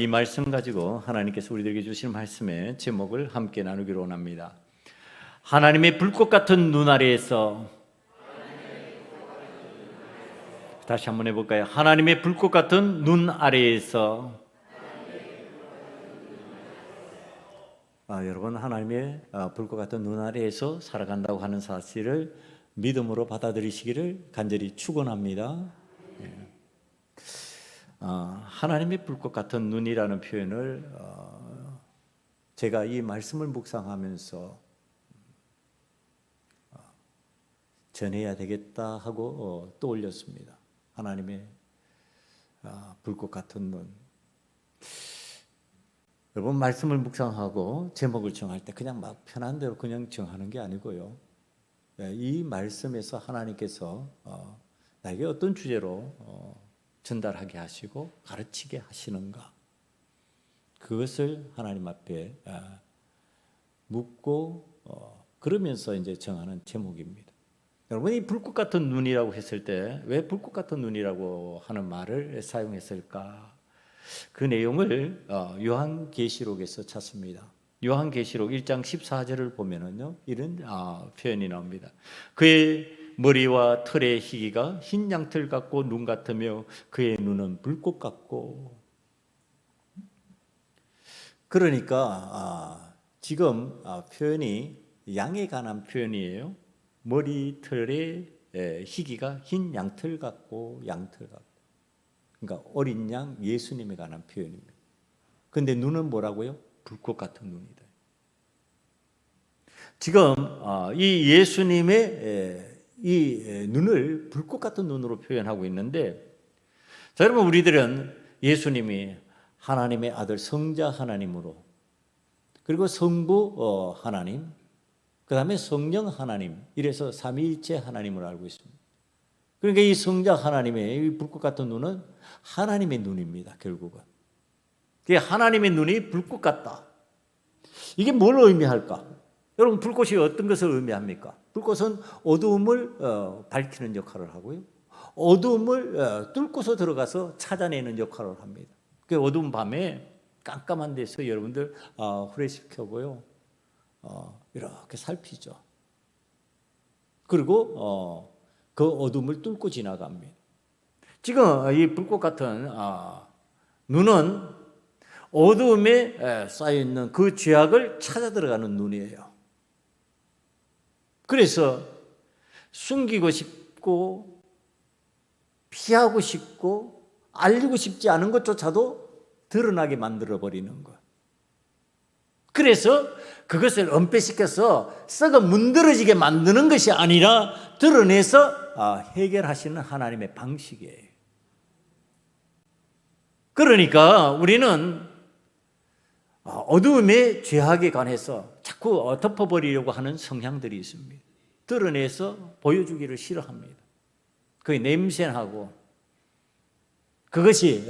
이 말씀 가지고 하나님께서 우리들에게 주시는 말씀의 제목을 함께 나누기로 원합니다. 하나님의 불꽃 같은 눈 아래에서, 다시 한번 해볼까요? 하나님의 불꽃 같은 눈 아래에서. 여러분, 하나님의 불꽃 같은 눈 아래에서 살아간다고 하는 사실을 믿음으로 받아들이시기를 간절히 축원합니다. 하나님의 불꽃 같은 눈이라는 표현을 제가 이 말씀을 묵상하면서 전해야 되겠다 하고 떠올렸습니다. 하나님의 불꽃 같은 눈. 여러분, 말씀을 묵상하고 제목을 정할 때 그냥 막 편한 대로 그냥 정하는 게 아니고요. 이 말씀에서 하나님께서 나에게 어떤 주제로 전달하게 하시고 가르치게 하시는가, 그것을 하나님 앞에 묻고 그러면서 이제 정하는 제목입니다. 여러분, 이 불꽃 같은 눈이라고 했을 때 왜 불꽃 같은 눈이라고 하는 말을 사용했을까? 그 내용을 요한계시록에서 찾습니다. 요한계시록 1장 14절을 보면은요, 이런 표현이 나옵니다. 그의 머리와 털의 희기가 흰 양털 같고 눈 같으며 그의 눈은 불꽃 같고. 그러니까 지금 표현이 양에 관한 표현이에요. 머리 털의 희기가 흰 양털 같고 양털 같고. 그러니까 어린 양 예수님에 관한 표현입니다. 그런데 눈은 뭐라고요? 불꽃 같은 눈이다. 지금 이 예수님의 이 눈을 불꽃 같은 눈으로 표현하고 있는데, 자, 여러분, 우리들은 예수님이 하나님의 아들 성자 하나님으로, 그리고 성부 하나님, 그 다음에 성령 하나님, 이래서 삼위일체 하나님을 알고 있습니다. 그러니까 이 성자 하나님의 이 불꽃 같은 눈은 하나님의 눈입니다. 결국은 하나님의 눈이 불꽃 같다. 이게 뭘 의미할까? 여러분, 불꽃이 어떤 것을 의미합니까? 불꽃은 어두움을 밝히는 역할을 하고요, 어두움을 뚫고서 들어가서 찾아내는 역할을 합니다. 그 어두운 밤에 깜깜한 데서 여러분들 후레쉬 켜고요, 이렇게 살피죠. 그리고 그 어둠을 뚫고 지나갑니다. 지금 이 불꽃 같은 눈은 어두움에 쌓여있는 그 죄악을 찾아 들어가는 눈이에요. 그래서 숨기고 싶고 피하고 싶고 알리고 싶지 않은 것조차도 드러나게 만들어버리는 것. 그래서 그것을 은폐시켜서 썩어 문드러지게 만드는 것이 아니라 드러내서 해결하시는 하나님의 방식이에요. 그러니까 우리는 어두움의 죄악에 관해서 자꾸 덮어버리려고 하는 성향들이 있습니다. 드러내서 보여주기를 싫어합니다. 그게 냄새나고, 그것이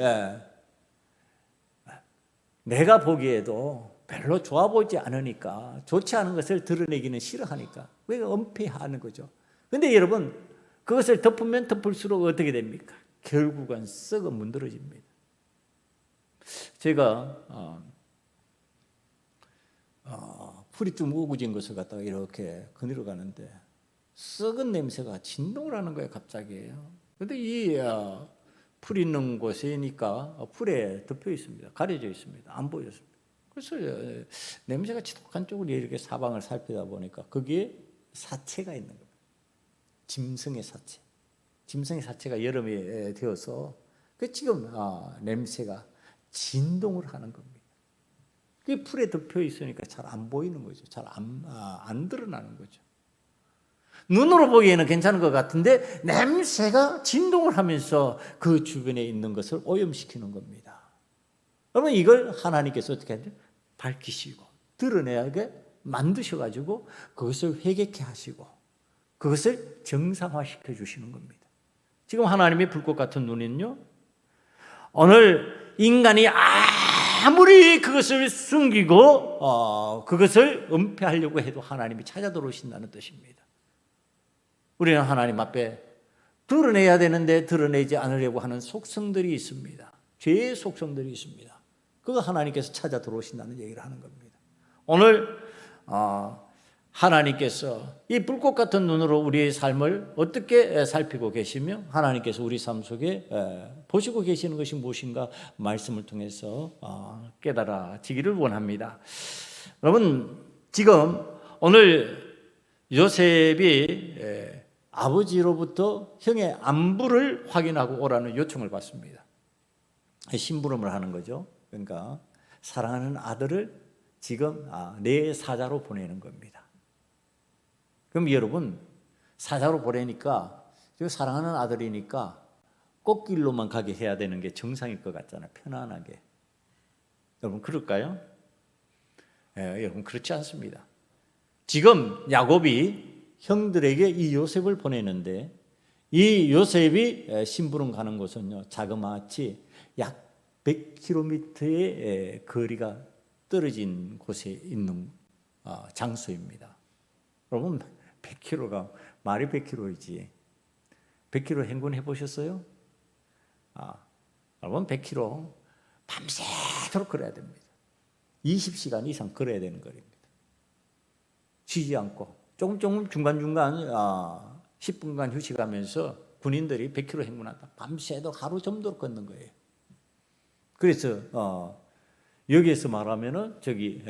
내가 보기에도 별로 좋아 보이지 않으니까, 좋지 않은 것을 드러내기는 싫어하니까 왜 은폐하는 거죠. 그런데 여러분, 그것을 덮으면 덮을수록 어떻게 됩니까? 결국은 썩어 문드러집니다. 제가 풀이 좀 우거진 것을 갖다가 이렇게 거닐어 가는데 썩은 냄새가 진동을 하는 거예요, 갑자기. 그런데 이 풀 있는 곳이니까 풀에 덮여 있습니다. 가려져 있습니다. 안 보였습니다. 그래서 냄새가 지독한 쪽으로 이렇게 사방을 살피다 보니까 거기에 사체가 있는 겁니다. 짐승의 사체. 짐승의 사체가 여름이 되어서 지금 냄새가 진동을 하는 겁니다. 그게 풀에 덮여 있으니까 잘 안 보이는 거죠. 잘 안 드러나는 거죠. 눈으로 보기에는 괜찮은 것 같은데 냄새가 진동을 하면서 그 주변에 있는 것을 오염시키는 겁니다. 그러면 이걸 하나님께서 어떻게 하죠? 밝히시고 드러내게 만드셔가지고 그것을 회개케 하시고 그것을 정상화시켜 주시는 겁니다. 지금 하나님의 불꽃 같은 눈은요, 오늘 인간이 아무리 그것을 숨기고 그것을 은폐하려고 해도 하나님이 찾아 들어오신다는 뜻입니다. 우리는 하나님 앞에 드러내야 되는데 드러내지 않으려고 하는 속성들이 있습니다. 죄의 속성들이 있습니다. 그거 하나님께서 찾아 들어오신다는 얘기를 하는 겁니다. 오늘 하나님께서 이 불꽃 같은 눈으로 우리의 삶을 어떻게 살피고 계시며 하나님께서 우리 삶 속에 보시고 계시는 것이 무엇인가 말씀을 통해서 깨달아지기를 원합니다. 여러분, 지금 오늘 요셉이 아버지로부터 형의 안부를 확인하고 오라는 요청을 받습니다. 심부름을 하는 거죠. 그러니까 사랑하는 아들을 지금 내 사자로 보내는 겁니다. 그럼 여러분, 사자로 보내니까 사랑하는 아들이니까 꽃길로만 가게 해야 되는 게 정상일 것 같잖아요. 편안하게. 여러분 그럴까요? 여러분 그렇지 않습니다. 지금 야곱이 형들에게 이 요셉을 보내는데 이 요셉이 심부름 가는 곳은요, 자그마치 약 100km의 거리가 떨어진 곳에 있는 장소입니다. 여러분 100km가 말이 100km이지 100km 행군해 보셨어요? 여러분 100km 밤새도록 걸어야 됩니다. 20시간 이상 걸어야 되는 거리입니다. 쉬지 않고 조금 중간중간 10분간 휴식하면서 군인들이 100km 행군한다. 밤새도록 하루 점도로 걷는 거예요. 그래서 여기에서 말하면은 저기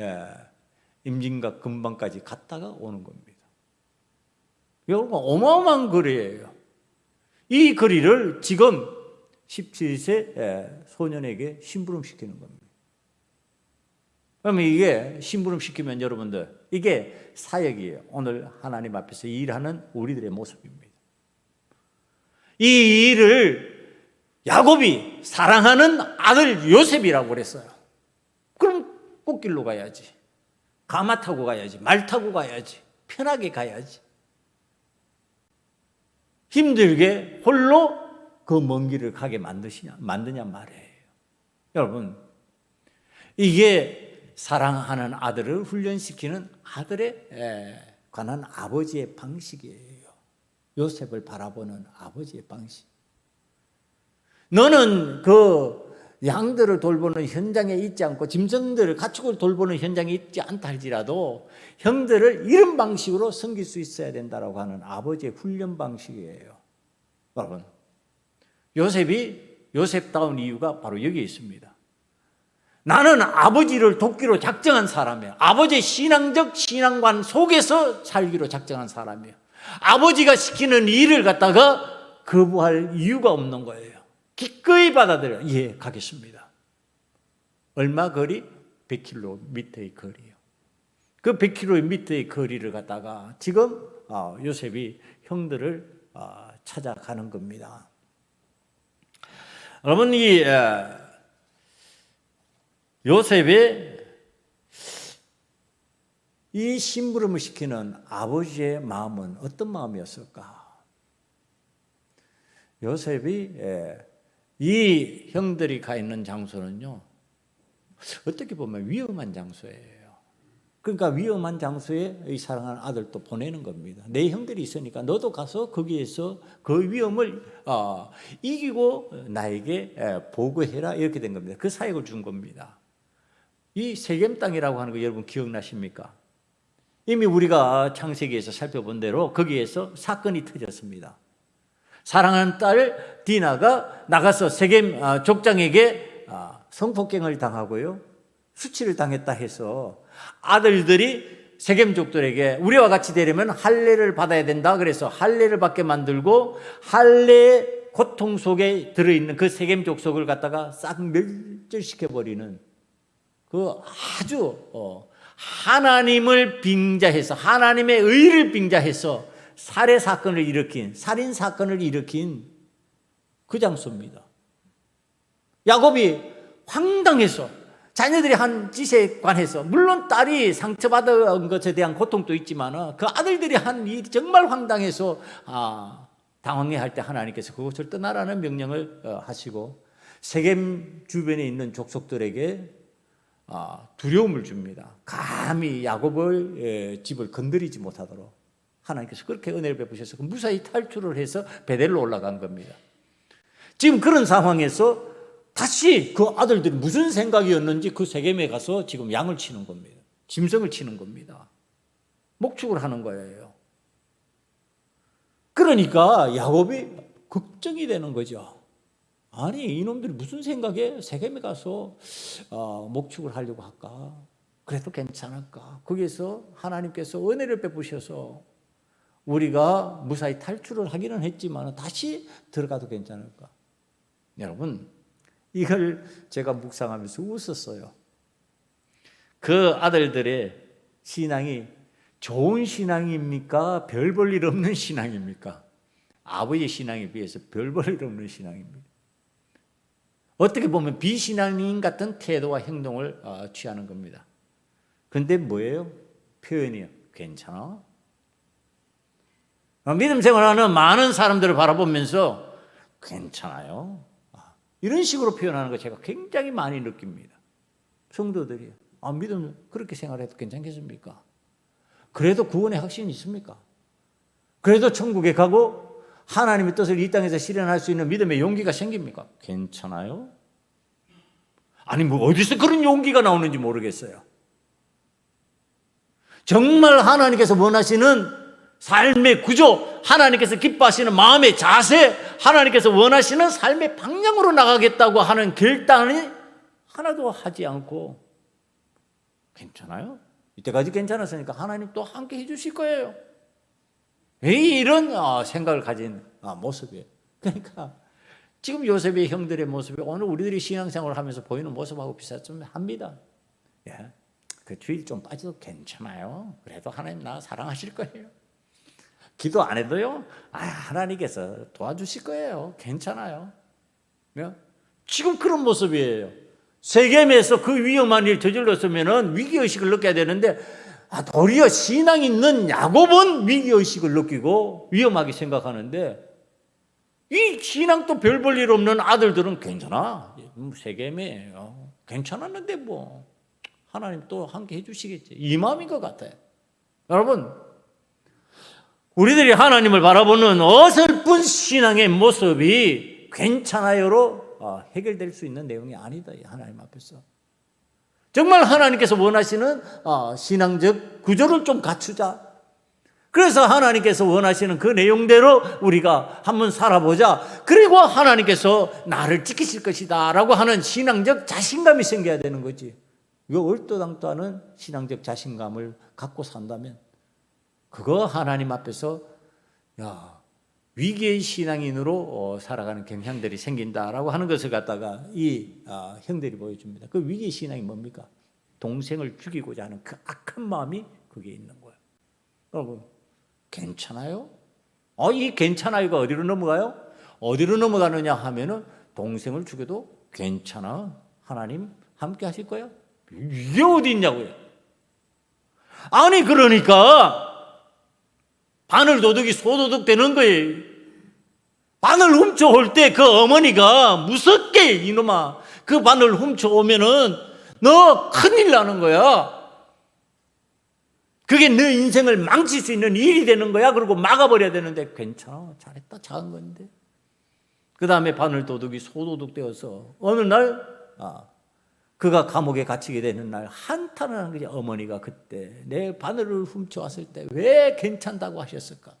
임진각 근방까지 갔다가 오는 겁니다. 여러분 어마어마한 거리예요. 이 거리를 지금 17세 소년에게 심부름시키는 겁니다. 그러면 이게 심부름시키면 여러분들 이게 사역이에요. 오늘 하나님 앞에서 일하는 우리들의 모습입니다. 이 일을 야곱이 사랑하는 아들 요셉이라고 그랬어요. 그럼 꽃길로 가야지. 가마 타고 가야지. 말 타고 가야지. 편하게 가야지. 힘들게 홀로 그 먼 길을 가게 만드냐 말이에요. 여러분, 이게 사랑하는 아들을 훈련시키는 아들에 관한 아버지의 방식이에요. 요셉을 바라보는 아버지의 방식. 너는 그 양들을 돌보는 현장에 있지 않고 짐승들을 가축을 돌보는 현장에 있지 않다 할지라도 형들을 이런 방식으로 섬길 수 있어야 된다라고 하는 아버지의 훈련 방식이에요. 여러분, 요셉이 요셉다운 이유가 바로 여기에 있습니다. 나는 아버지를 돕기로 작정한 사람이에요. 아버지의 신앙적 신앙관 속에서 살기로 작정한 사람이에요. 아버지가 시키는 일을 갖다가 거부할 이유가 없는 거예요. 기꺼이 받아들여요. 예, 가겠습니다. 얼마 거리? 100km의 거리요. 그 100km의 거리를 갖다가 지금 요셉이 형들을 찾아가는 겁니다. 여러분, 이 요셉의 이 심부름을 시키는 아버지의 마음은 어떤 마음이었을까? 요셉이 이 형들이 가 있는 장소는요, 어떻게 보면 위험한 장소예요. 그러니까 위험한 장소에 이 사랑하는 아들도 보내는 겁니다. 내 형들이 있으니까 너도 가서 거기에서 그 위험을 이기고 나에게 보고해라, 이렇게 된 겁니다. 그 사역을 준 겁니다. 이 세겜 땅이라고 하는 거 여러분 기억나십니까? 이미 우리가 창세기에서 살펴본 대로 거기에서 사건이 터졌습니다. 사랑하는 딸 디나가 나가서 세겜 족장에게 성폭행을 당하고요, 수치를 당했다 해서 아들들이 세겜족들에게 우리와 같이 되려면 할례를 받아야 된다. 그래서 할례를 받게 만들고 할례의 고통 속에 들어있는 그 세겜 족속을 갖다가 싹 멸절시켜버리는 그 아주 하나님을 빙자해서 하나님의 의를 빙자해서 살해 사건을 일으킨, 살인 사건을 일으킨 그 장소입니다. 야곱이 황당해서 자녀들이 한 짓에 관해서 물론 딸이 상처받은 것에 대한 고통도 있지만 그 아들들이 한 일이 정말 황당해서 당황해할 때 하나님께서 그곳을 떠나라는 명령을 하시고 세겜 주변에 있는 족속들에게 두려움을 줍니다. 감히 야곱의 집을 건드리지 못하도록 하나님께서 그렇게 은혜를 베푸셔서 무사히 탈출을 해서 베델로 올라간 겁니다. 지금 그런 상황에서 다시 그 아들들이 무슨 생각이었는지 그 세겜에 가서 지금 양을 치는 겁니다. 짐승을 치는 겁니다. 목축을 하는 거예요. 그러니까 야곱이 걱정이 되는 거죠. 아니 이놈들이 무슨 생각에 세겜에 가서 목축을 하려고 할까? 그래도 괜찮을까? 거기에서 하나님께서 은혜를 베푸셔서 우리가 무사히 탈출을 하기는 했지만 다시 들어가도 괜찮을까? 여러분 이걸 제가 묵상하면서 웃었어요. 그 아들들의 신앙이 좋은 신앙입니까? 별 볼 일 없는 신앙입니까? 아버지의 신앙에 비해서 별 볼 일 없는 신앙입니다. 어떻게 보면 비신앙인 같은 태도와 행동을 취하는 겁니다. 근데 뭐예요? 표현이요. 괜찮아? 믿음 생활하는 많은 사람들을 바라보면서 괜찮아요. 이런 식으로 표현하는 거 제가 굉장히 많이 느낍니다. 성도들이 믿음 그렇게 생활해도 괜찮겠습니까? 그래도 구원의 확신이 있습니까? 그래도 천국에 가고 하나님의 뜻을 이 땅에서 실현할 수 있는 믿음의 용기가 생깁니까? 괜찮아요? 아니 뭐 어디서 그런 용기가 나오는지 모르겠어요. 정말 하나님께서 원하시는 삶의 구조, 하나님께서 기뻐하시는 마음의 자세, 하나님께서 원하시는 삶의 방향으로 나가겠다고 하는 결단이 하나도 하지 않고 괜찮아요? 이때까지 괜찮았으니까 하나님 또 함께 해주실 거예요. 이런 생각을 가진 모습이에요. 그러니까 지금 요셉의 형들의 모습이 오늘 우리들이 신앙생활을 하면서 보이는 모습하고 비슷합니다. 예. 그 주일 좀 빠져도 괜찮아요. 그래도 하나님 나 사랑하실 거예요. 기도 안 해도요. 하나님께서 도와주실 거예요. 괜찮아요. 지금 그런 모습이에요. 세겜에서 그 위험한 일 저질렀으면 위기의식을 느껴야 되는데 도리어 신앙 있는 야곱은 위기의식을 느끼고 위험하게 생각하는데 이 신앙도 별 볼 일 없는 아들들은 괜찮아. 세겜에 괜찮았는데 뭐 하나님 또 함께 해주시겠지. 이 마음인 것 같아요. 여러분 우리들이 하나님을 바라보는 어설픈 신앙의 모습이 괜찮아요로 해결될 수 있는 내용이 아니다. 하나님 앞에서 정말 하나님께서 원하시는 신앙적 구조를 좀 갖추자. 그래서 하나님께서 원하시는 그 내용대로 우리가 한번 살아보자. 그리고 하나님께서 나를 지키실 것이다 라고 하는 신앙적 자신감이 생겨야 되는 거지. 이거 얼토당토 하는 신앙적 자신감을 갖고 산다면 그거 하나님 앞에서 위기의 신앙인으로 살아가는 경향들이 생긴다라고 하는 것을 갖다가 이 형들이 보여줍니다. 그 위기의 신앙이 뭡니까? 동생을 죽이고자 하는 그 악한 마음이 거기에 있는 거예요. 여러분 괜찮아요? 이 괜찮아요가 어디로 넘어가요? 어디로 넘어가느냐 하면은 동생을 죽여도 괜찮아. 하나님 함께 하실 거야? 이게 어디 있냐고요? 아니 그러니까 바늘 도둑이 소도둑 되는 거예요. 바늘 훔쳐올 때 그 어머니가 무섭게 이놈아 그 바늘 훔쳐오면은 너 큰일 나는 거야. 그게 너 인생을 망칠 수 있는 일이 되는 거야. 그리고 막아버려야 되는데 괜찮아. 잘했다. 작은 건데. 그 다음에 바늘 도둑이 소도둑 되어서 어느 날 그가 감옥에 갇히게 되는 날 한탄을 하는 거지. 어머니가 그때 내 바늘을 훔쳐왔을 때 왜 괜찮다고 하셨을까?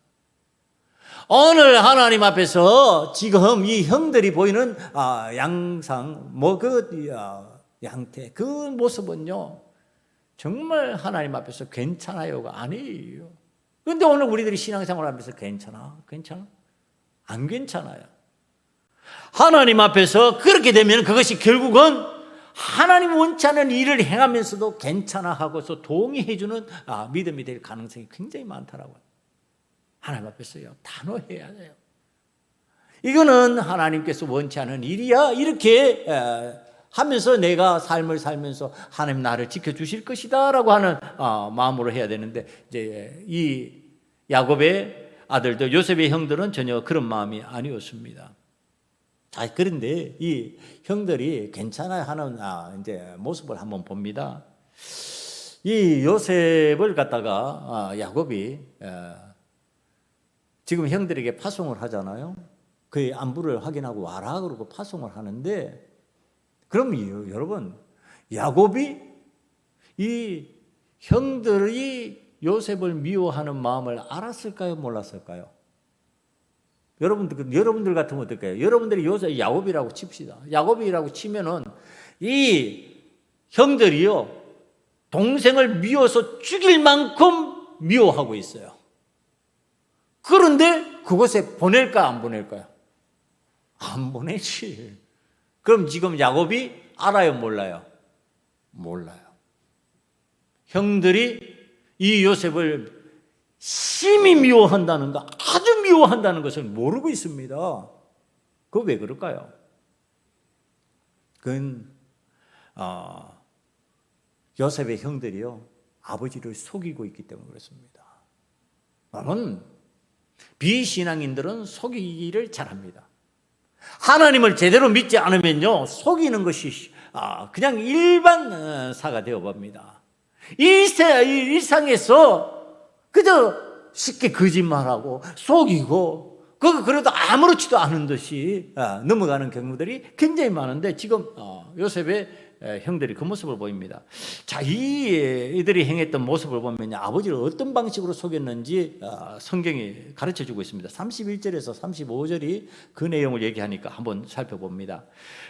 오늘 하나님 앞에서 지금 이 형들이 보이는 양상 양태 그 모습은요 정말 하나님 앞에서 괜찮아요가 아니에요. 그런데 오늘 우리들이 신앙생활 하면서 괜찮아? 안 괜찮아요. 하나님 앞에서 그렇게 되면 그것이 결국은 하나님 원치 않은 일을 행하면서도 괜찮아 하고서 동의해주는 믿음이 될 가능성이 굉장히 많다라고요. 하나님 앞에서요 단호해야 돼요. 이거는 하나님께서 원치 않은 일이야 이렇게 하면서 내가 삶을 살면서 하나님 나를 지켜주실 것이다 라고 하는 마음으로 해야 되는데 이제 이 야곱의 아들들 요셉의 형들은 전혀 그런 마음이 아니었습니다. 자, 그런데 이 형들이 괜찮아야 하는 이제 모습을 한번 봅니다. 이 요셉을 갖다가 야곱이 지금 형들에게 파송을 하잖아요. 그의 안부를 확인하고 와라 그러고 파송을 하는데 그럼 여러분, 야곱이 이 형들이 요셉을 미워하는 마음을 알았을까요? 몰랐을까요? 여러분들 같으면 어떨까요? 여러분들이 요셉 야곱이라고 칩시다. 야곱이라고 치면은 이 형들이요, 동생을 미워서 죽일 만큼 미워하고 있어요. 그런데 그곳에 보낼까 안 보낼까요? 안 보내지. 그럼 지금 야곱이 알아요, 몰라요? 몰라요. 형들이 이 요셉을 심히 미워한다는 거, 아주 미워한다는 것을 모르고 있습니다. 그거 왜 그럴까요? 그건 요셉의 형들이요, 아버지를 속이고 있기 때문에 그렇습니다. 여러분, 비신앙인들은 속이기를 잘합니다. 하나님을 제대로 믿지 않으면요, 속이는 것이 그냥 일반사가 되어봅니다. 일상에서 그저 쉽게 거짓말하고 속이고 그래도 아무렇지도 않은 듯이 넘어가는 경우들이 굉장히 많은데, 지금 요셉의 형들이 그 모습을 보입니다. 자, 이들이 행했던 모습을 보면 아버지를 어떤 방식으로 속였는지 성경이 가르쳐주고 있습니다. 31절에서 35절이 그 내용을 얘기하니까 한번 살펴봅니다.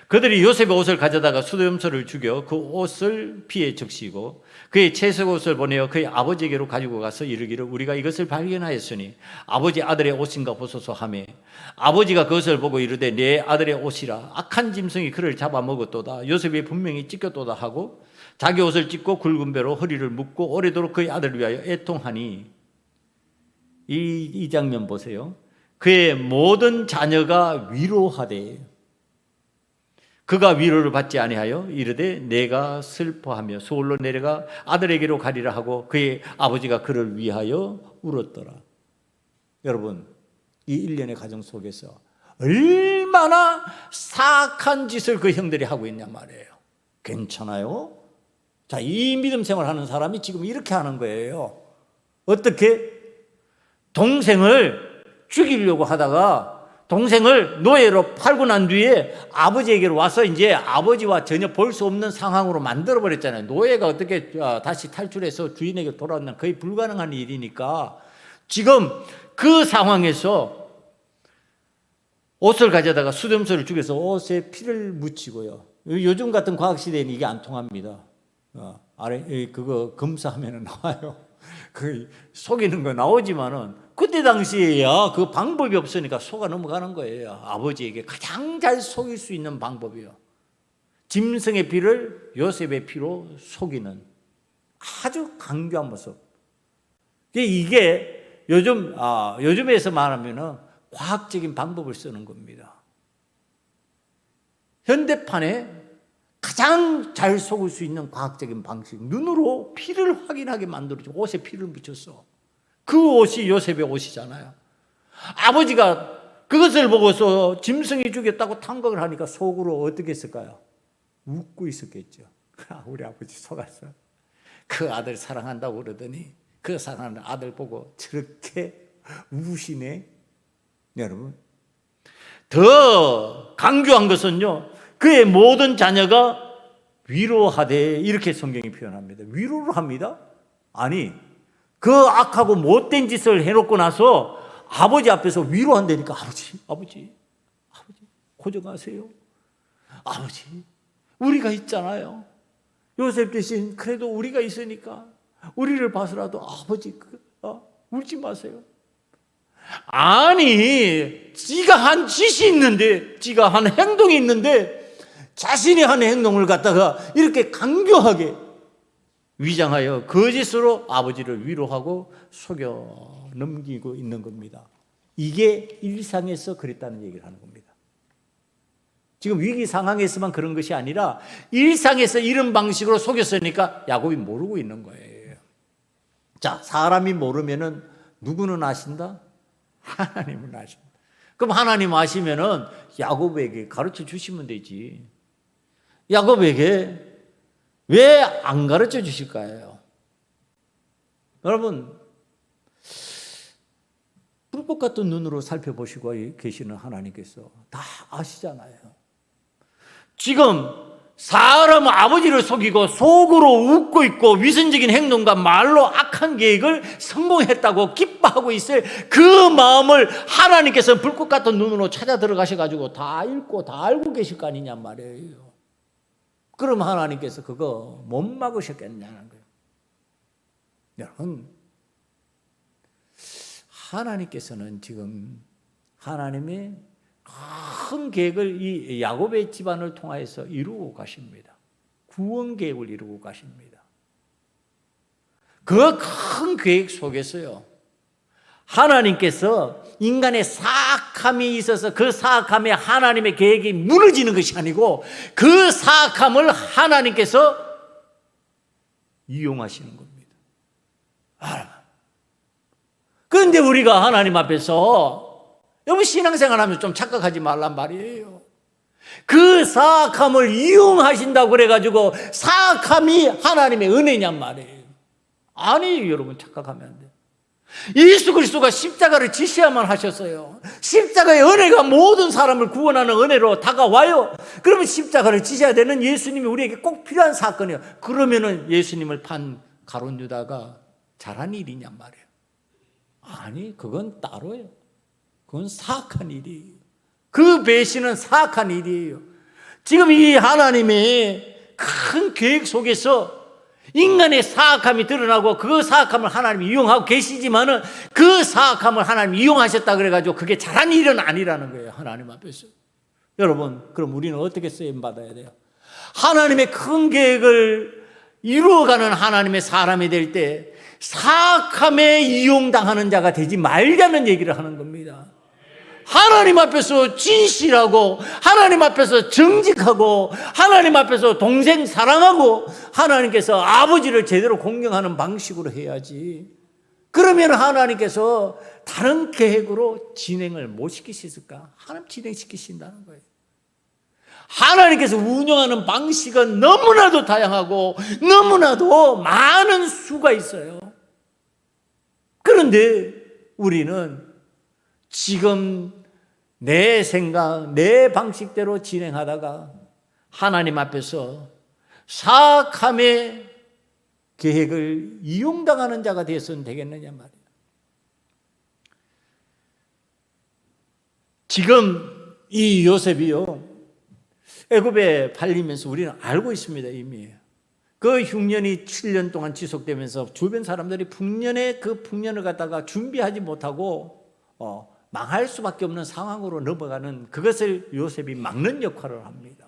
그들이 요셉의 옷을 가져다가 수렴소를 죽여 그 옷을 피에 적시고 그의 채색 옷을 보내어 그의 아버지에게로 가지고 가서 이르기를, 우리가 이것을 발견하였으니 아버지 아들의 옷인가 보소서 하매, 아버지가 그것을 보고 이르되 내 아들의 옷이라, 악한 짐승이 그를 잡아먹었도다. 요셉이 분명히 찢겼도다 하고 자기 옷을 찢고 굵은 배로 허리를 묶고 오래도록 그의 아들을 위하여 애통하니, 이 장면 보세요. 그의 모든 자녀가 위로하되 그가 위로를 받지 아니하여 이르되 내가 슬퍼하며 서울로 내려가 아들에게로 가리라 하고 그의 아버지가 그를 위하여 울었더라. 여러분, 이 일련의 가정 속에서 얼마나 사악한 짓을 그 형들이 하고 있냐 말이에요. 괜찮아요? 자, 이 믿음 생활하는 사람이 지금 이렇게 하는 거예요. 어떻게? 동생을 죽이려고 하다가 동생을 노예로 팔고 난 뒤에 아버지에게로 와서 이제 아버지와 전혀 볼 수 없는 상황으로 만들어 버렸잖아요. 노예가 어떻게 다시 탈출해서 주인에게 돌아오는 거의 불가능한 일이니까 지금 그 상황에서 옷을 가져다가 수렴소를 죽여서 옷에 피를 묻히고요. 요즘 같은 과학 시대에는 이게 안 통합니다. 그거 검사하면 나와요. 그 속이는 거 나오지만은 그때 당시에야 그 방법이 없으니까 속아 넘어가는 거예요. 아버지에게 가장 잘 속일 수 있는 방법이요. 짐승의 피를 요셉의 피로 속이는 아주 강교한 모습. 이게 요즘에서 말하면은 과학적인 방법을 쓰는 겁니다. 현대판에 가장 잘 속을 수 있는 과학적인 방식, 눈으로 피를 확인하게 만들어줘. 옷에 피를 묻혔어. 그 옷이 요셉의 옷이잖아요. 아버지가 그것을 보고서 짐승이 죽였다고 탕각을 하니까 속으로 어떻게 했을까요? 웃고 있었겠죠. 우리 아버지 속았어. 그 아들 사랑한다고 그러더니 그 사랑하는 아들 보고 저렇게 우시네. 여러분, 더 강조한 것은요, 그의 모든 자녀가 위로하되, 이렇게 성경이 표현합니다. 위로를 합니다. 아니, 그 악하고 못된 짓을 해놓고 나서 아버지 앞에서 위로한다니까. 아버지 고정하세요. 아버지, 우리가 있잖아요. 요셉 대신 그래도 우리가 있으니까 우리를 봐서라도 아버지 울지 마세요. 아니, 지가 한 짓이 있는데, 지가 한 행동이 있는데 자신이 한 행동을 갖다가 이렇게 강교하게 위장하여 거짓으로 아버지를 위로하고 속여 넘기고 있는 겁니다. 이게 일상에서 그랬다는 얘기를 하는 겁니다. 지금 위기 상황에서만 그런 것이 아니라 일상에서 이런 방식으로 속였으니까 야곱이 모르고 있는 거예요. 자, 사람이 모르면은 누구는 아신다? 하나님은 아신다. 그럼 하나님 아시면은 야곱에게 가르쳐 주시면 되지. 야곱에게 왜 안 가르쳐 주실까요? 여러분, 불꽃 같은 눈으로 살펴보시고 계시는 하나님께서 다 아시잖아요. 지금 사람 아버지를 속이고 속으로 웃고 있고 위선적인 행동과 말로 악한 계획을 성공했다고 기뻐하고 있어요. 그 마음을 하나님께서 불꽃 같은 눈으로 찾아 들어가셔가지고 다 읽고 다 알고 계실 거 아니냐 말이에요. 그럼 하나님께서 그거 못 막으셨겠냐는 거예요. 여러분, 하나님께서는 지금 하나님의 큰 계획을 이 야곱의 집안을 통하여서 이루고 가십니다. 구원 계획을 이루고 가십니다. 그 큰 계획 속에서요, 하나님께서 인간의 사악함이 있어서 그 사악함에 하나님의 계획이 무너지는 것이 아니고 그 사악함을 하나님께서 이용하시는 겁니다. 그런데 우리가 하나님 앞에서 여러분 신앙생활 하면서 좀 착각하지 말란 말이에요. 그 사악함을 이용하신다고 그래가지고 사악함이 하나님의 은혜냔 말이에요. 아니에요. 여러분 착각하면 안 돼요. 예수 그리스도가 십자가를 지셔야만 하셨어요. 십자가의 은혜가 모든 사람을 구원하는 은혜로 다가와요. 그러면 십자가를 지셔야 되는 예수님이 우리에게 꼭 필요한 사건이에요. 그러면은 예수님을 판 가룟 유다가 잘한 일이냔 말이에요. 아니, 그건 따로예요. 그건 사악한 일이에요. 그 배신은 사악한 일이에요. 지금 이 하나님의 큰 계획 속에서 인간의 사악함이 드러나고 그 사악함을 하나님이 이용하고 계시지만은 그 사악함을 하나님이 이용하셨다 그래가지고 그게 잘한 일은 아니라는 거예요. 하나님 앞에서. 여러분, 그럼 우리는 어떻게 쓰임받아야 돼요? 하나님의 큰 계획을 이루어가는 하나님의 사람이 될 때 사악함에 이용당하는 자가 되지 말자는 얘기를 하는 겁니다. 하나님 앞에서 진실하고 하나님 앞에서 정직하고 하나님 앞에서 동생 사랑하고 하나님께서 아버지를 제대로 공경하는 방식으로 해야지. 그러면 하나님께서 다른 계획으로 진행을 못 시키실까? 하나님 진행시키신다는 거예요. 하나님께서 운영하는 방식은 너무나도 다양하고 너무나도 많은 수가 있어요. 그런데 우리는 지금 내 생각, 내 방식대로 진행하다가 하나님 앞에서 사악함의 계획을 이용당하는 자가 되어서는 되겠느냐 말이에요. 지금 이 요셉이요, 애굽에 팔리면서 우리는 알고 있습니다. 이미 그 흉년이 7년 동안 지속되면서 주변 사람들이 그 풍년을 갖다가 준비하지 못하고 망할 수밖에 없는 상황으로 넘어가는 그것을 요셉이 막는 역할을 합니다.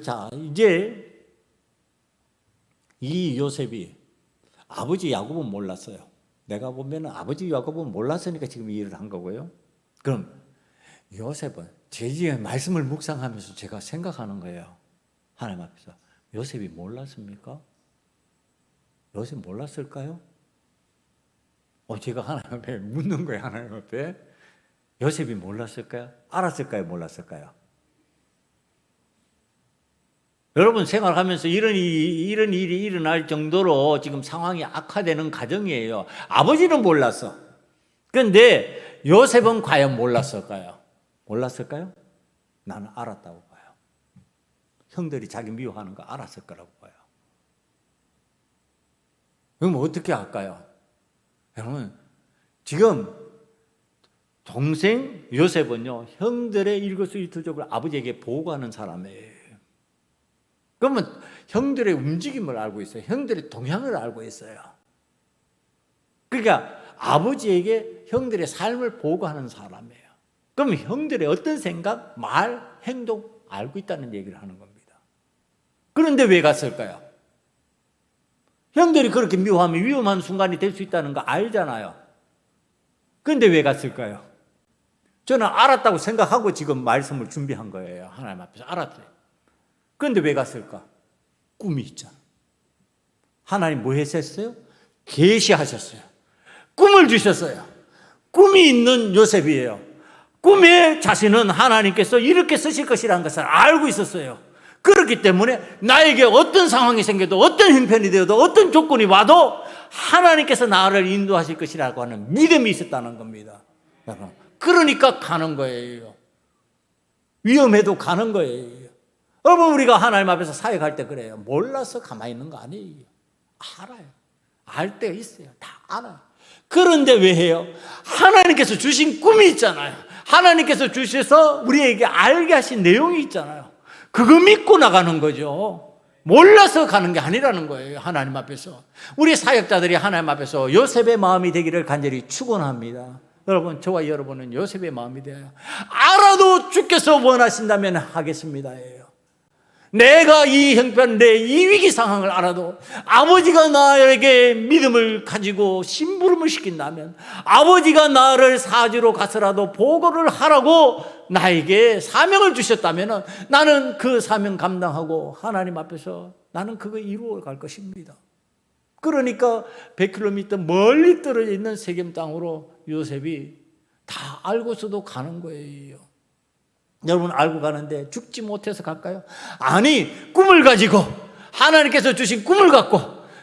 자, 이제 이 요셉이 아버지 야곱은 몰랐어요. 내가 보면 아버지 야곱은 몰랐으니까 지금 이 일을 한 거고요. 그럼 요셉은 제 집에 말씀을 묵상하면서 제가 생각하는 거예요. 하나님 앞에서 요셉이 몰랐습니까? 요셉 몰랐을까요? 제가 하나님 앞에 묻는 거예요. 하나님 앞에 요셉이 몰랐을까요? 알았을까요? 몰랐을까요? 여러분 생활하면서 이런 일이 일어날 정도로 지금 상황이 악화되는 가정이에요. 아버지는 몰랐어. 그런데 요셉은 과연 몰랐을까요? 몰랐을까요? 나는 알았다고 봐요. 형들이 자기 미워하는 거 알았을 거라고 봐요. 그럼 어떻게 할까요? 여러분, 지금 동생 요셉은요, 형들의 일거수일투족을 아버지에게 보고하는 사람이에요. 그러면 형들의 움직임을 알고 있어요. 형들의 동향을 알고 있어요. 그러니까 아버지에게 형들의 삶을 보고하는 사람이에요. 그럼 형들의 어떤 생각, 말, 행동 알고 있다는 얘기를 하는 겁니다. 그런데 왜 갔을까요? 형들이 그렇게 미워하면 위험한 순간이 될 수 있다는 거 알잖아요. 그런데 왜 갔을까요? 저는 알았다고 생각하고 지금 말씀을 준비한 거예요. 하나님 앞에서 알았어요. 그런데 왜 갔을까? 꿈이 있잖아. 하나님 뭐 했었어요? 계시하셨어요. 꿈을 주셨어요. 꿈이 있는 요셉이에요. 꿈의 자신은 하나님께서 이렇게 쓰실 것이라는 것을 알고 있었어요. 그렇기 때문에 나에게 어떤 상황이 생겨도 어떤 형편이 되어도 어떤 조건이 와도 하나님께서 나를 인도하실 것이라고 하는 믿음이 있었다는 겁니다. 그러니까 가는 거예요. 위험해도 가는 거예요. 여러분, 우리가 하나님 앞에서 사역할 때 그래요. 몰라서 가만히 있는 거 아니에요. 알아요. 알 때가 있어요. 다 알아요. 그런데 왜 해요? 하나님께서 주신 꿈이 있잖아요. 하나님께서 주셔서 우리에게 알게 하신 내용이 있잖아요. 그거 믿고 나가는 거죠. 몰라서 가는 게 아니라는 거예요. 하나님 앞에서. 우리 사역자들이 하나님 앞에서 요셉의 마음이 되기를 간절히 축원합니다. 여러분, 저와 여러분은 요셉의 마음이 되어요. 알아도 주께서 원하신다면 하겠습니다예요. 내가 이 형편, 내 이 위기 상황을 알아도 아버지가 나에게 믿음을 가지고 심부름을 시킨다면, 아버지가 나를 사지로 가서라도 보고를 하라고 나에게 사명을 주셨다면 나는 그 사명 감당하고 하나님 앞에서 나는 그거 이루어 갈 것입니다. 그러니까 100km 멀리 떨어져 있는 세겜 땅으로 요셉이 다 알고서도 가는 거예요. 여러분, 알고 가는데 죽지 못해서 갈까요? 아니, 꿈을 가지고, 하나님께서 주신 꿈을 갖고,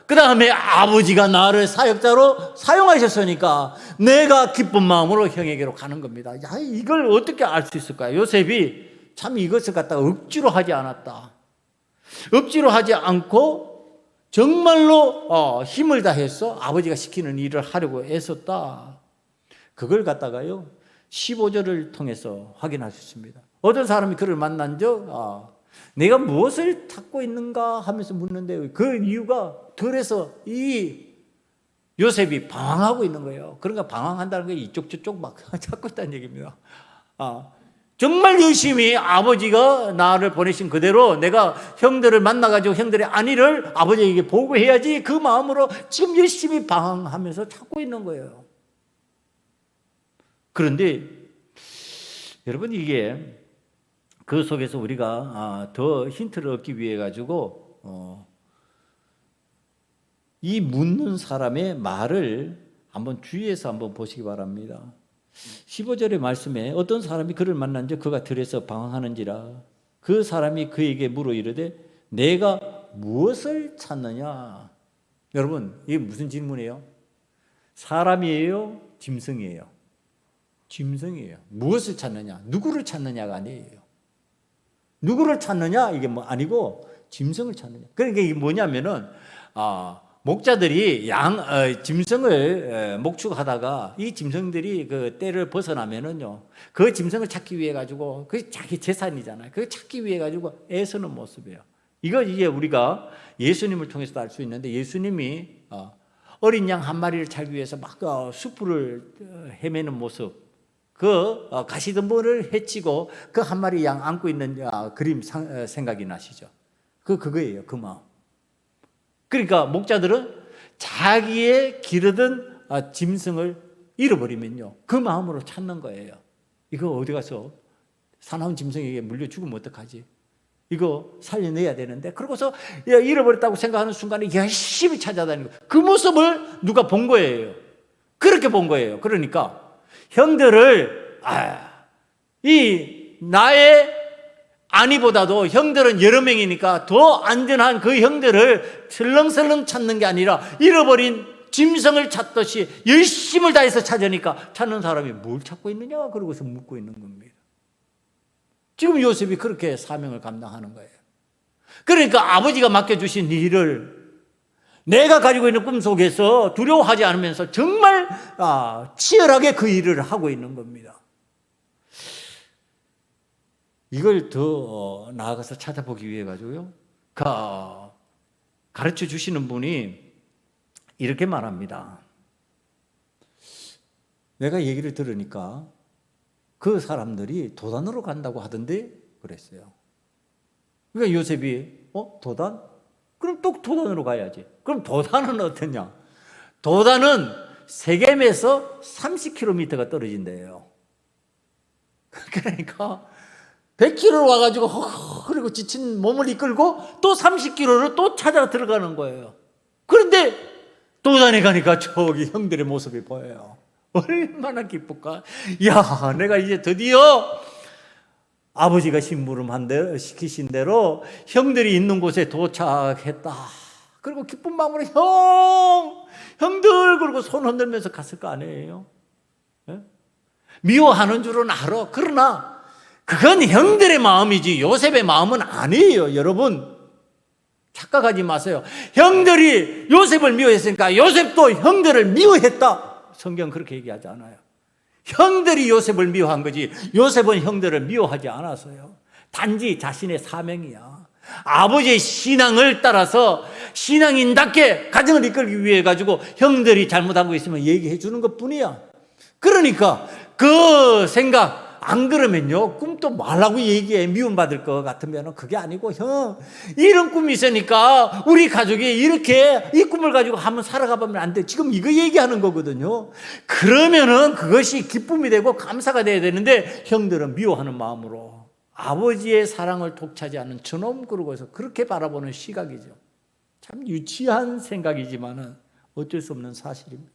그 다음에 아버지가 나를 사역자로 사용하셨으니까 내가 기쁜 마음으로 형에게로 가는 겁니다. 야, 이걸 어떻게 알 수 있을까요? 요셉이 참 이것을 갖다가 억지로 하지 않았다. 억지로 하지 않고 정말로 힘을 다해서 아버지가 시키는 일을 하려고 애썼다. 그걸 갖다가요, 15절을 통해서 확인할 수 있습니다. 어떤 사람이 그를 만난 적, 내가 무엇을 찾고 있는가 하면서 묻는데 그 이유가 덜해서 이 요셉이 방황하고 있는 거예요. 그러니까 방황한다는 게 이쪽 저쪽 막 찾고 있다는 얘기입니다. 정말 열심히 아버지가 나를 보내신 그대로 내가 형들을 만나가지고 형들의 안위를 아버지에게 보고해야지, 그 마음으로 지금 열심히 방황하면서 찾고 있는 거예요. 그런데 여러분, 이게 그 속에서 우리가 더 힌트를 얻기 위해 가지고 이 묻는 사람의 말을 한번 주의해서 한번 보시기 바랍니다. 15절의 말씀에 어떤 사람이 그를 만난 적 그가 들에서 방황하는지라 그 사람이 그에게 물어 이르되 내가 무엇을 찾느냐. 여러분, 이게 무슨 질문이에요? 사람이에요? 짐승이에요? 짐승이에요. 무엇을 찾느냐? 누구를 찾느냐가 아니에요. 누구를 찾느냐? 이게 뭐 아니고 짐승을 찾느냐. 그러니까 이게 뭐냐면은 목자들이 짐승을 목축하다가 이 짐승들이 그 떼를 벗어나면은요, 그 짐승을 찾기 위해 가지고, 그게 자기 재산이잖아요. 그걸 찾기 위해 가지고 애쓰는 모습이에요. 이게 우리가 예수님을 통해서도 알 수 있는데, 예수님이 어린 양 한 마리를 찾기 위해서 막 숲을 헤매는 모습, 그 가시덤불을 헤치고 그 한 마리 양 안고 있는 그림 생각이 나시죠? 그거예요. 그 마음. 그러니까 목자들은 자기의 기르던 짐승을 잃어버리면요, 그 마음으로 찾는 거예요. 이거 어디 가서 사나운 짐승에게 물려 죽으면 어떡하지? 이거 살려내야 되는데, 그러고서 잃어버렸다고 생각하는 순간에 열심히 찾아다니고, 그 모습을 누가 본 거예요. 그렇게 본 거예요. 그러니까 형들을 이 나의 안위보다도 형들은 여러 명이니까 더 안전한 그 형들을 설렁설렁 찾는 게 아니라 잃어버린 짐승을 찾듯이 열심을 다해서 찾으니까 찾는 사람이 뭘 찾고 있느냐 그러고서 묻고 있는 겁니다. 지금 요셉이 그렇게 사명을 감당하는 거예요. 그러니까 아버지가 맡겨주신 일을 내가 가지고 있는 꿈 속에서 두려워하지 않으면서 정말 치열하게 그 일을 하고 있는 겁니다. 이걸 더 나아가서 찾아보기 위해 가지고요, 가르쳐 주시는 분이 이렇게 말합니다. 내가 얘기를 들으니까 그 사람들이 도단으로 간다고 하던데 그랬어요. 그러니까 요셉이 도단? 그럼 또 도단으로 가야지. 그럼 도단은 어떠냐? 도단은 세겜에서 30km가 떨어진대요. 그러니까 100km로 와가지고 그리고 지친 몸을 이끌고 또 30km를 또 찾아 들어가는 거예요. 그런데 도단에 가니까 저기 형들의 모습이 보여요. 얼마나 기쁠까? 야, 내가 이제 드디어 아버지가 심부름 시키신 대로 형들이 있는 곳에 도착했다. 그리고 기쁜 마음으로 형들 그리고 손 흔들면서 갔을 거 아니에요? 네? 미워하는 줄은 알아. 그러나 그건 형들의 마음이지 요셉의 마음은 아니에요. 여러분 착각하지 마세요. 형들이 요셉을 미워했으니까 요셉도 형들을 미워했다. 성경 그렇게 얘기하지 않아요. 형들이 요셉을 미워한 거지 요셉은 형들을 미워하지 않았어요. 단지 자신의 사명이야. 아버지의 신앙을 따라서 신앙인답게 가정을 이끌기 위해 가지고 형들이 잘못한 거 있으면 얘기해 주는 것뿐이야. 그러니까 그 생각 안 그러면요 꿈도 말라고 얘기해. 미움받을 것 같으면 그게 아니고 형 이런 꿈이 있으니까 우리 가족이 이렇게 이 꿈을 가지고 한번 살아가 보면 안 돼. 지금 이거 얘기하는 거거든요. 그러면은 그것이 기쁨이 되고 감사가 돼야 되는데 형들은 미워하는 마음으로 아버지의 사랑을 독차지하는 저놈 그러고서 그렇게 바라보는 시각이죠. 참 유치한 생각이지만은 어쩔 수 없는 사실입니다.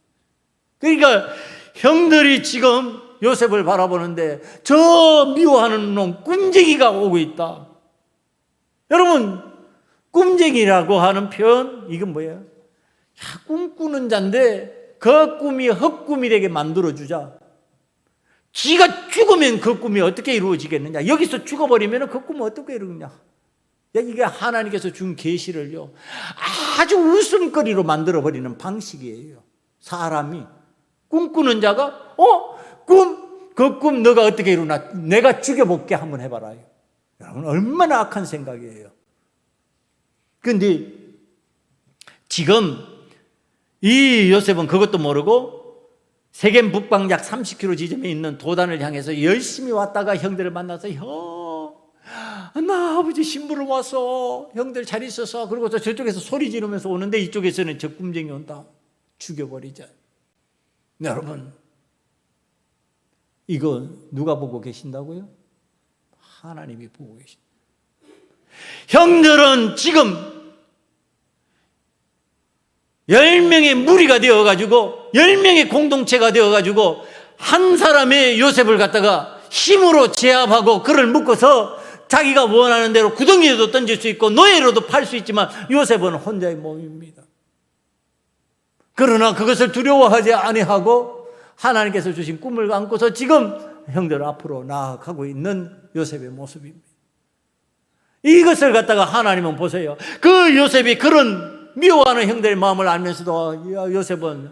그러니까 형들이 지금 요셉을 바라보는데 저 미워하는 놈 꿈쟁이가 오고 있다. 여러분 꿈쟁이라고 하는 표현 이건 뭐예요? 야, 꿈꾸는 자인데 그 꿈이 헛꿈이 되게 만들어주자. 지가 죽으면 그 꿈이 어떻게 이루어지겠느냐. 여기서 죽어버리면 그 꿈은 어떻게 이루느냐. 이게 하나님께서 준 계시를요 아주 웃음거리로 만들어버리는 방식이에요. 사람이 꿈꾸는 자가 그 꿈 너가 어떻게 이루나 내가 죽여볼게 한번 해봐라. 여러분 얼마나 악한 생각이에요. 그런데 지금 이 요셉은 그것도 모르고 세겜 북방 약 30km 지점에 있는 도단을 향해서 열심히 왔다가 형들을 만나서 나 아버지 신부를 왔어. 형들 잘 있었어. 그리고 저쪽에서 소리 지르면서 오는데 이쪽에서는 저 꿈쟁이 온다. 죽여버리자. 여러분 이거 누가 보고 계신다고요? 하나님이 보고 계신다. 형들은 지금 10명의 무리가 되어가지고 10명의 공동체가 되어가지고 한 사람의 요셉을 갖다가 힘으로 제압하고 그를 묶어서 자기가 원하는 대로 구덩이에도 던질 수 있고 노예로도 팔 수 있지만 요셉은 혼자의 몸입니다. 그러나 그것을 두려워하지 아니하고 하나님께서 주신 꿈을 안고서 지금 형들 앞으로 나아가고 있는 요셉의 모습입니다. 이것을 갖다가 하나님은 보세요. 그 요셉이 그런 미워하는 형들의 마음을 알면서도 요셉은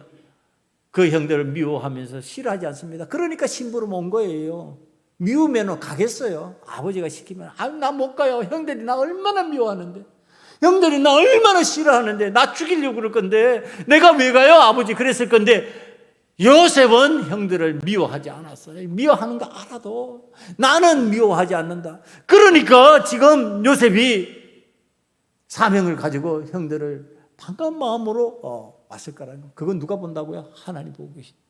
그 형들을 미워하면서 싫어하지 않습니다. 그러니까 심부름 온 거예요. 미우면 가겠어요. 아버지가 시키면 나 못 가요. 형들이 나 얼마나 미워하는데, 형들이 나 얼마나 싫어하는데, 나 죽이려고 그럴 건데 내가 왜 가요? 아버지 그랬을 건데 요셉은 형들을 미워하지 않았어요. 미워하는 거 알아도 나는 미워하지 않는다. 그러니까 지금 요셉이 사명을 가지고 형들을 반가운 마음으로 왔을 거라는 거. 그건 누가 본다고요? 하나님 보고 계십니다.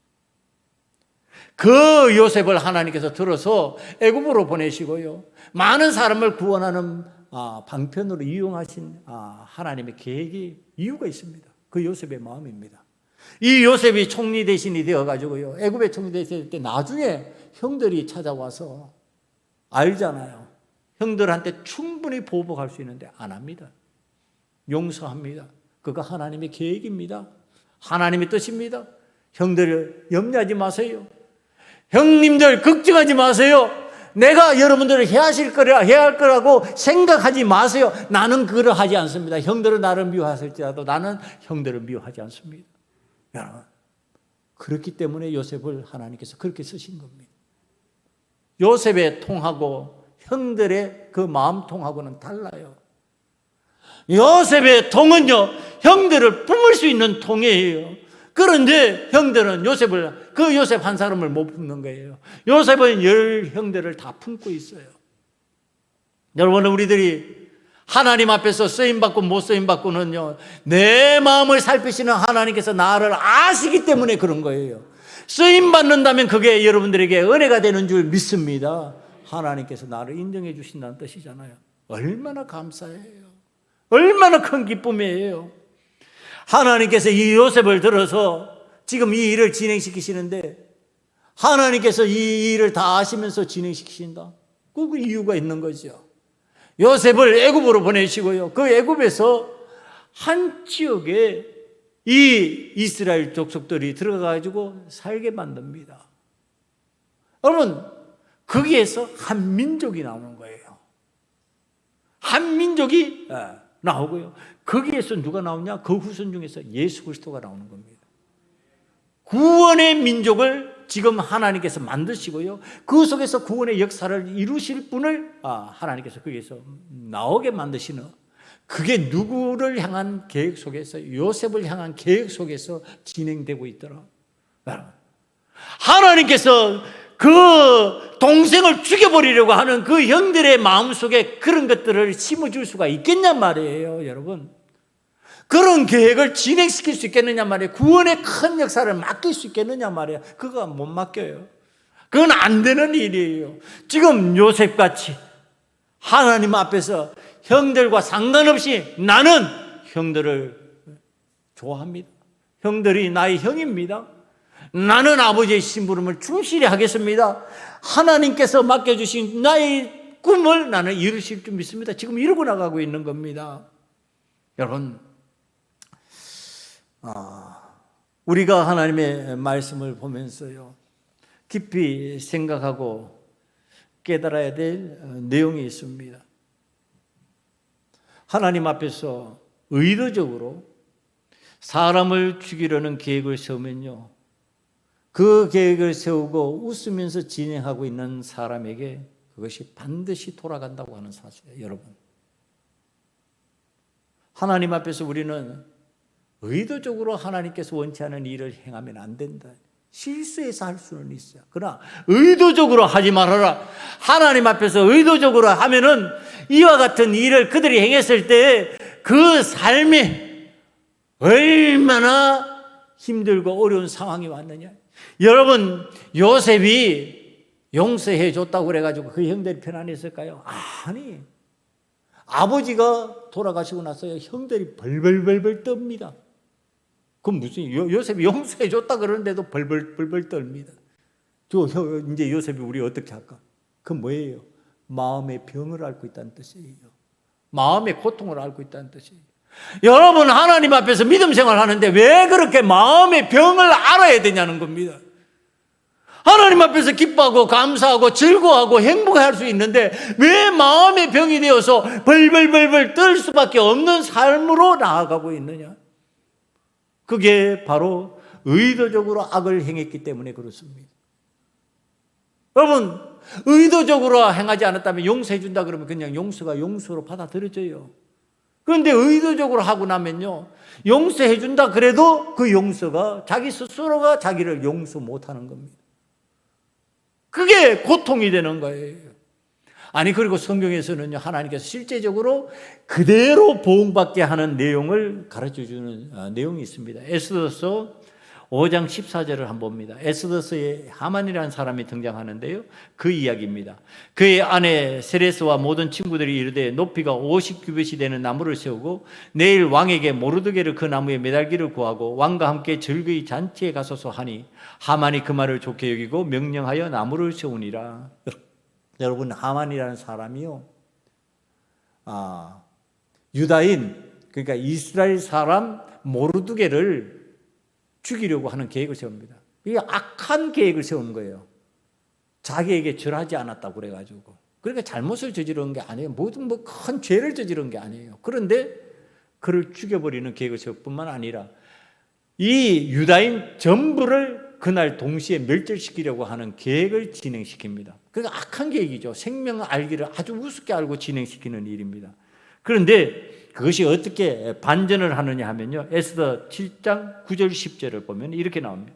그 요셉을 하나님께서 들어서 애굽으로 보내시고요 많은 사람을 구원하는 방편으로 이용하신 하나님의 계획이 이유가 있습니다. 그 요셉의 마음입니다. 이 요셉이 총리 대신이 되어가지고요 애굽의 총리 대신일 때 나중에 형들이 찾아와서 알잖아요. 형들한테 충분히 보복할 수 있는데 안 합니다. 용서합니다. 그거 하나님의 계획입니다. 하나님의 뜻입니다. 형들을 염려하지 마세요. 형님들 걱정하지 마세요. 내가 여러분들을 해야 할 거라고 생각하지 마세요. 나는 그러하지 않습니다. 형들은 나를 미워하실지라도 나는 형들을 미워하지 않습니다. 여러분, 그렇기 때문에 요셉을 하나님께서 그렇게 쓰신 겁니다. 요셉의 통하고 형들의 그 마음 통하고는 달라요. 요셉의 통은요 형들을 품을 수 있는 통이에요. 그런데 형들은 그 요셉 한 사람을 못 품는 거예요. 요셉은 10 형들을 다 품고 있어요. 여러분, 우리들이 하나님 앞에서 쓰임받고 못 쓰임받고는요 내 마음을 살피시는 하나님께서 나를 아시기 때문에 그런 거예요. 쓰임받는다면 그게 여러분들에게 은혜가 되는 줄 믿습니다. 하나님께서 나를 인정해 주신다는 뜻이잖아요. 얼마나 감사해요. 얼마나 큰 기쁨이에요. 하나님께서 이 요셉을 들어서 지금 이 일을 진행시키시는데 하나님께서 이 일을 다 아시면서 진행시키신다. 그 이유가 있는 거죠. 요셉을 애굽으로 보내시고요 그 애굽에서 한 지역에 이 이스라엘 족속들이 들어가가지고 살게 만듭니다. 여러분, 거기에서 한 민족이 나오는 거예요. 한 민족이 나오고요. 거기에서 누가 나오냐? 그 후손 중에서 예수 그리스도가 나오는 겁니다. 구원의 민족을 지금 하나님께서 만드시고요. 그 속에서 구원의 역사를 이루실 분을 하나님께서 거기에서 나오게 만드시는, 그게 누구를 향한 계획 속에서, 요셉을 향한 계획 속에서 진행되고 있더라. 하나님께서 그 동생을 죽여버리려고 하는 그 형들의 마음속에 그런 것들을 심어줄 수가 있겠냐 말이에요, 여러분. 그런 계획을 진행시킬 수 있겠느냐 말이에요. 구원의 큰 역사를 맡길 수 있겠느냐 말이에요. 그거 못 맡겨요. 그건 안 되는 일이에요. 지금 요셉같이 하나님 앞에서 형들과 상관없이 나는 형들을 좋아합니다. 형들이 나의 형입니다. 나는 아버지의 심부름을 충실히 하겠습니다. 하나님께서 맡겨주신 나의 꿈을 나는 이루실 줄 믿습니다. 지금 이루고 나가고 있는 겁니다. 여러분, 우리가 하나님의 말씀을 보면서요, 깊이 생각하고 깨달아야 될 내용이 있습니다. 하나님 앞에서 의도적으로 사람을 죽이려는 계획을 세우면요, 그 계획을 세우고 웃으면서 진행하고 있는 사람에게 그것이 반드시 돌아간다고 하는 사실이에요, 여러분. 하나님 앞에서 우리는 의도적으로 하나님께서 원치 않은 일을 행하면 안 된다. 실수해서 할 수는 있어요. 그러나 의도적으로 하지 말아라. 하나님 앞에서 의도적으로 하면은 이와 같은 일을 그들이 행했을 때 그 삶에 얼마나 힘들고 어려운 상황이 왔느냐. 여러분, 요셉이 용서해 줬다고 그래가지고 그 형들이 편안했을까요? 아니, 아버지가 돌아가시고 나서 형들이 벌벌벌벌 떱니다. 그럼 무슨, 요셉이 용서해 줬다 그러는데도 벌벌벌벌 떱니다. 이제 요셉이 우리 어떻게 할까? 그건 뭐예요? 마음의 병을 앓고 있다는 뜻이에요. 마음의 고통을 앓고 있다는 뜻이에요. 여러분, 하나님 앞에서 믿음 생활 하는데 왜 그렇게 마음의 병을 알아야 되냐는 겁니다. 하나님 앞에서 기뻐하고 감사하고 즐거워하고 행복할 수 있는데 왜 마음의 병이 되어서 벌벌벌벌 떨 수밖에 없는 삶으로 나아가고 있느냐? 그게 바로 의도적으로 악을 행했기 때문에 그렇습니다. 여러분, 의도적으로 행하지 않았다면 용서해 준다 그러면 그냥 용서가 용서로 받아들여져요. 그런데 의도적으로 하고 나면요, 용서해 준다 그래도 그 용서가 자기 스스로가 자기를 용서 못하는 겁니다. 그게 고통이 되는 거예요. 아니, 그리고 성경에서는요, 하나님께서 실제적으로 그대로 보응받게 하는 내용을 가르쳐주는 내용이 있습니다. 에스더서 5장 14절을 한번 봅니다. 에스더서에 하만이라는 사람이 등장하는데요, 그 이야기입니다. 그의 아내 세레스와 모든 친구들이 이르되 높이가 50규빗이 되는 나무를 세우고 내일 왕에게 모르드게를 그 나무에 매달기를 구하고 왕과 함께 즐거이 잔치에 가소서 하니 하만이 그 말을 좋게 여기고 명령하여 나무를 세우니라. 여러분, 하만이라는 사람이요, 유다인, 그러니까 이스라엘 사람 모르드게를 죽이려고 하는 계획을 세웁니다. 이게 악한 계획을 세우는 거예요. 자기에게 절하지 않았다고 그래가지고. 그러니까 잘못을 저지른 게 아니에요. 모든 큰 죄를 저지른 게 아니에요. 그런데 그를 죽여버리는 계획을 세울 뿐만 아니라 이 유다인 전부를 그날 동시에 멸절시키려고 하는 계획을 진행시킵니다. 그러니까 악한 계획이죠. 생명을 알기를 아주 우습게 알고 진행시키는 일입니다. 그런데 그것이 어떻게 반전을 하느냐 하면요, 에스더 7장 9절 10절을 보면 이렇게 나옵니다.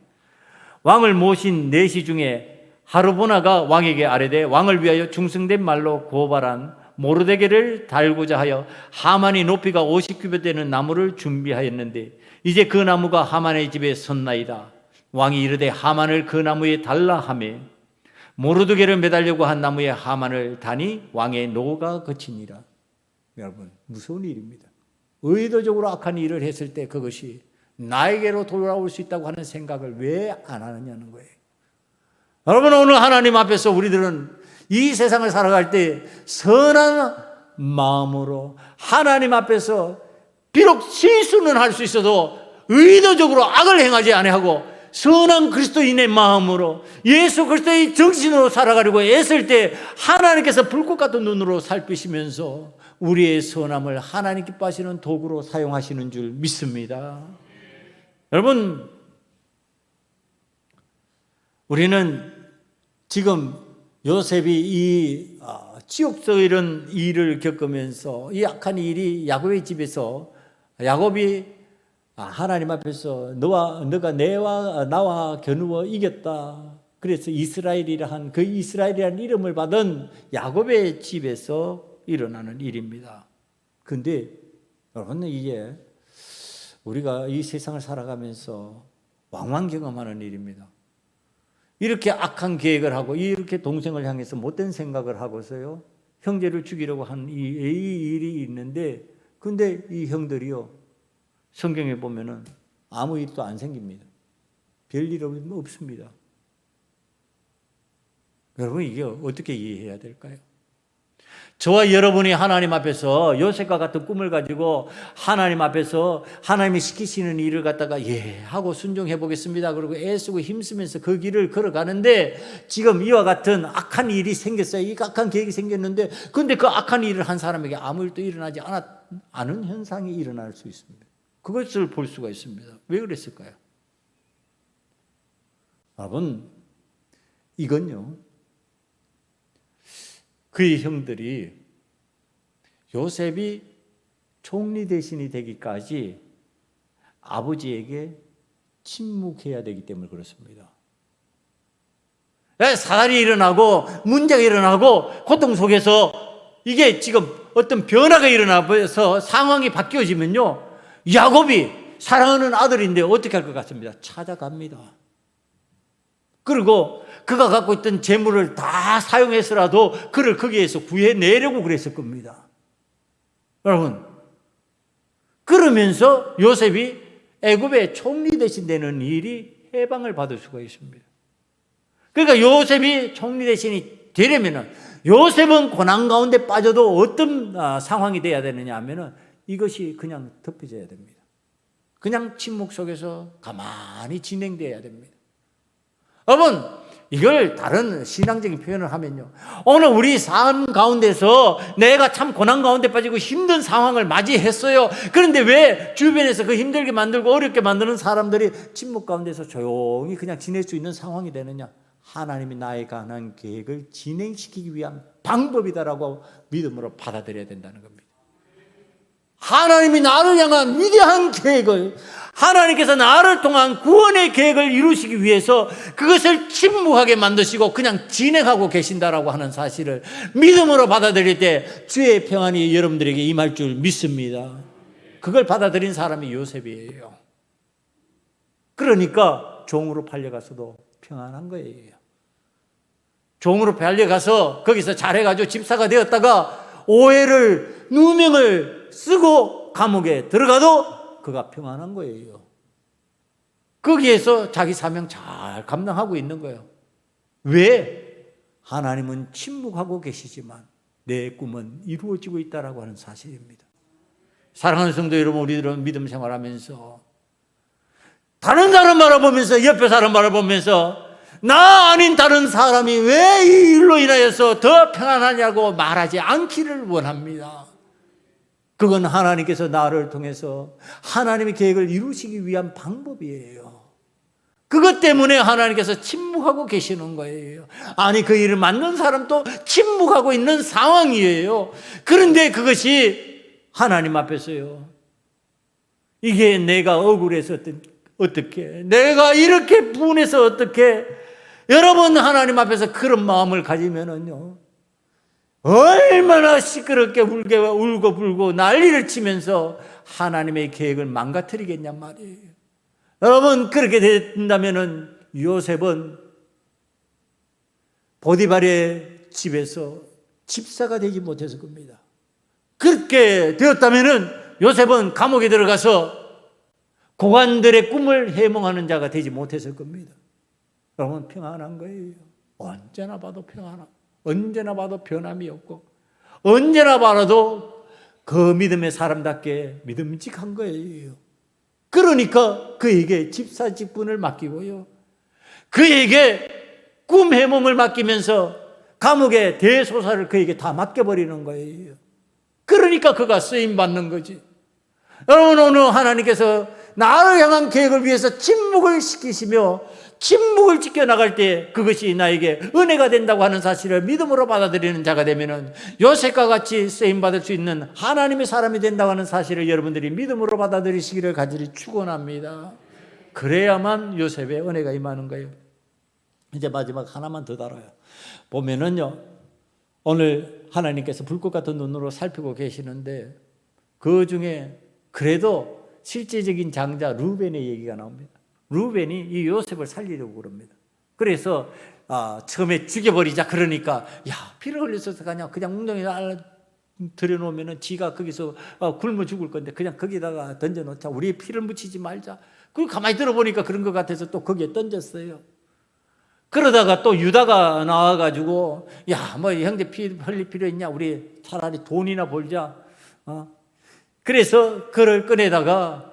왕을 모신 내시 중에 하르보나가 왕에게 아뢰되 왕을 위하여 중성된 말로 고발한 모르드게를 달고자 하여 하만이 높이가 50규빗 되는 나무를 준비하였는데 이제 그 나무가 하만의 집에 섰나이다. 왕이 이르되 하만을 그 나무에 달라 하매 모르드게를 매달려고 한 나무에 하만을 다니 왕의 노가 그치니라. 여러분, 무서운 일입니다. 의도적으로 악한 일을 했을 때 그것이 나에게로 돌아올 수 있다고 하는 생각을 왜 안 하느냐는 거예요. 여러분, 오늘 하나님 앞에서 우리들은 이 세상을 살아갈 때 선한 마음으로 하나님 앞에서 비록 실수는 할 수 있어도 의도적으로 악을 행하지 아니하고 선한 그리스도인의 마음으로 예수 그리스도의 정신으로 살아가려고 애쓸 때 하나님께서 불꽃 같은 눈으로 살피시면서 우리의 선함을 하나님 기뻐하시는 도구로 사용하시는 줄 믿습니다. 여러분, 우리는 지금 요셉이 이 지옥서 이런 일을 겪으면서 이 악한 일이 야곱의 집에서 야곱이 하나님 앞에서 너가 나와 겨누어 이겼다. 그래서 이스라엘이라 한 그 이스라엘이라는 이름을 받은 야곱의 집에서 일어나는 일입니다. 근데 여러분, 이게 우리가 이 세상을 살아가면서 왕왕 경험하는 일입니다. 이렇게 악한 계획을 하고 이렇게 동생을 향해서 못된 생각을 하고서요, 형제를 죽이려고 한 이 일이 있는데, 근데 이 형들이요, 성경에 보면은 아무 일도 안 생깁니다. 별일 없습니다. 여러분, 이게 어떻게 이해해야 될까요? 저와 여러분이 하나님 앞에서 요셉과 같은 꿈을 가지고 하나님 앞에서 하나님이 시키시는 일을 갖다가 하고 순종해 보겠습니다. 그리고 애쓰고 힘쓰면서 그 길을 걸어가는데 지금 이와 같은 악한 일이 생겼어요. 이 악한 계획이 생겼는데, 근데 그 악한 일을 한 사람에게 아무 일도 일어나지 않은 현상이 일어날 수 있습니다. 그것을 볼 수가 있습니다. 왜 그랬을까요? 여러분, 이건요, 그의 형들이 요셉이 총리 대신이 되기까지 아버지에게 침묵해야 되기 때문에 그렇습니다. 사달이 일어나고 문제가 일어나고 고통 속에서 이게 지금 어떤 변화가 일어나서 상황이 바뀌어지면요, 야곱이 사랑하는 아들인데 어떻게 할 것 같습니다? 찾아갑니다. 그리고 그가 갖고 있던 재물을 다 사용해서라도 그를 거기에서 구해내려고 그랬을 겁니다. 여러분, 그러면서 요셉이 애굽의 총리 대신 되는 일이 해방을 받을 수가 있습니다. 그러니까 요셉이 총리 대신이 되려면 요셉은 고난 가운데 빠져도 어떤 상황이 돼야 되느냐 하면 이것이 그냥 덮여져야 됩니다. 그냥 침묵 속에서 가만히 진행돼야 됩니다. 여러분, 이걸 다른 신앙적인 표현을 하면요, 오늘 우리 삶 가운데서 내가 참 고난 가운데 빠지고 힘든 상황을 맞이했어요. 그런데 왜 주변에서 그 힘들게 만들고 어렵게 만드는 사람들이 침묵 가운데서 조용히 그냥 지낼 수 있는 상황이 되느냐? 하나님이 나의 가난 계획을 진행시키기 위한 방법이다라고 믿음으로 받아들여야 된다는 겁니다. 하나님이 나를 향한 위대한 계획을, 하나님께서 나를 통한 구원의 계획을 이루시기 위해서 그것을 침묵하게 만드시고 그냥 진행하고 계신다라고 하는 사실을 믿음으로 받아들일 때 주의 평안이 여러분들에게 임할 줄 믿습니다. 그걸 받아들인 사람이 요셉이에요. 그러니까 종으로 팔려가서도 평안한 거예요. 종으로 팔려가서 거기서 잘해가지고 집사가 되었다가 오해를, 누명을 쓰고 감옥에 들어가도 그가 평안한 거예요. 거기에서 자기 사명 잘 감당하고 있는 거예요. 왜? 하나님은 침묵하고 계시지만 내 꿈은 이루어지고 있다라고 하는 사실입니다. 사랑하는 성도 여러분, 우리들은 믿음 생활하면서 다른 사람 바라보면서, 옆에 사람 바라보면서 나 아닌 다른 사람이 왜 이 일로 인하여서 더 평안하냐고 말하지 않기를 원합니다. 그건 하나님께서 나를 통해서 하나님의 계획을 이루시기 위한 방법이에요. 그것 때문에 하나님께서 침묵하고 계시는 거예요. 아니, 그 일을 만든 사람도 침묵하고 있는 상황이에요. 그런데 그것이 하나님 앞에서요, 이게 내가 억울해서 어떻게, 내가 이렇게 분해서 어떻게, 여러분 하나님 앞에서 그런 마음을 가지면은요, 얼마나 시끄럽게 울고 불고 난리를 치면서 하나님의 계획을 망가뜨리겠냔 말이에요. 여러분, 그렇게 된다면은 요셉은 보디발의 집에서 집사가 되지 못했을 겁니다. 그렇게 되었다면은 요셉은 감옥에 들어가서 고관들의 꿈을 해몽하는 자가 되지 못했을 겁니다. 여러분, 평안한 거예요. 언제나 봐도 평안하고, 언제나 봐도 변함이 없고, 언제나 봐도 그 믿음의 사람답게 믿음직한 거예요. 그러니까 그에게 집사직분을 맡기고요, 그에게 꿈 해몽을 맡기면서 감옥의 대소사를 그에게 다 맡겨버리는 거예요. 그러니까 그가 쓰임받는 거지. 여러분, 오늘 하나님께서 나를 향한 계획을 위해서 침묵을 시키시며 침묵을 지켜나갈 때 그것이 나에게 은혜가 된다고 하는 사실을 믿음으로 받아들이는 자가 되면은 요셉과 같이 쓰임받을 수 있는 하나님의 사람이 된다고 하는 사실을 여러분들이 믿음으로 받아들이시기를 간절히 축원합니다. 그래야만 요셉의 은혜가 임하는 거예요. 이제 마지막 하나만 더 달아요. 보면은요, 오늘 하나님께서 불꽃 같은 눈으로 살피고 계시는데 그 중에 그래도 실제적인 장자 루벤의 얘기가 나옵니다. 루벤이 이 요셉을 살리려고 그럽니다. 그래서 처음에 죽여버리자 그러니까, 야, 피를 흘려서 그냥 웅덩이에 들여놓으면 지가 거기서 굶어 죽을 건데 그냥 거기다가 던져놓자, 우리의 피를 묻히지 말자. 그걸 가만히 들어보니까 그런 것 같아서 또 거기에 던졌어요. 그러다가 또 유다가 나와가지고, 야, 뭐 형제 피 흘릴 필요 있냐, 우리 차라리 돈이나 벌자. 그래서 그를 꺼내다가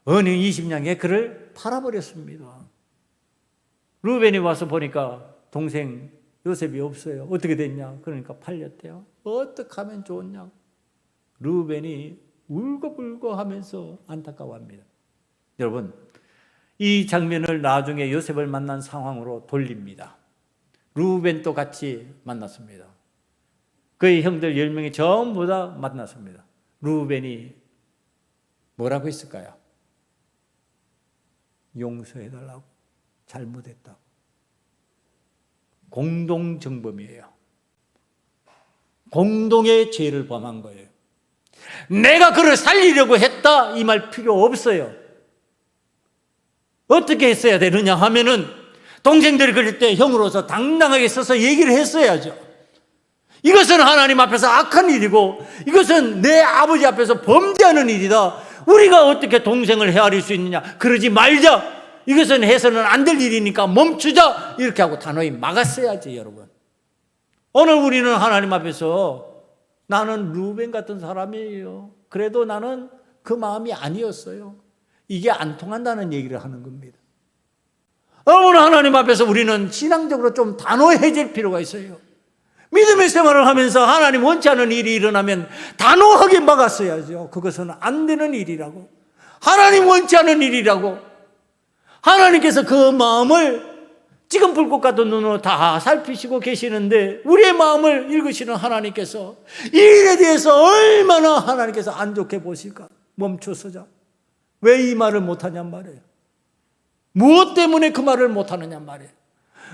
어느 20냥에 그를 팔아버렸습니다. 루벤이 와서 보니까 동생 요셉이 없어요. 어떻게 됐냐? 그러니까 팔렸대요. 어떻게 하면 좋냐? 루벤이 울고불고 하면서 안타까워합니다. 여러분, 이 장면을 나중에 요셉을 만난 상황으로 돌립니다. 루벤도 같이 만났습니다. 그의 형들 10명이 전부 다 만났습니다. 루벤이 뭐라고 했을까요? 용서해달라고, 잘못했다고. 공동정범이에요. 공동의 죄를 범한 거예요. 내가 그를 살리려고 했다 이 말 필요 없어요. 어떻게 했어야 되느냐 하면은 동생들이 그럴 때 형으로서 당당하게 서서 얘기를 했어야죠. 이것은 하나님 앞에서 악한 일이고 이것은 내 아버지 앞에서 범죄하는 일이다. 우리가 어떻게 동생을 헤아릴 수 있느냐, 그러지 말자, 이것은 해서는 안 될 일이니까 멈추자, 이렇게 하고 단호히 막았어야지. 여러분, 오늘 우리는 하나님 앞에서 나는 루벤 같은 사람이에요, 그래도 나는 그 마음이 아니었어요, 이게 안 통한다는 얘기를 하는 겁니다. 오늘 하나님 앞에서 우리는 신앙적으로 좀 단호해질 필요가 있어요. 믿음의 생활을 하면서 하나님 원치 않은 일이 일어나면 단호하게 막았어야죠. 그것은 안 되는 일이라고, 하나님 원치 않은 일이라고. 하나님께서 그 마음을 지금 불꽃 같은 눈으로 다 살피시고 계시는데 우리의 마음을 읽으시는 하나님께서 이 일에 대해서 얼마나 하나님께서 안 좋게 보실까. 멈춰서자. 왜 이 말을 못하냔 말이에요. 무엇 때문에 그 말을 못하느냐 말이에요.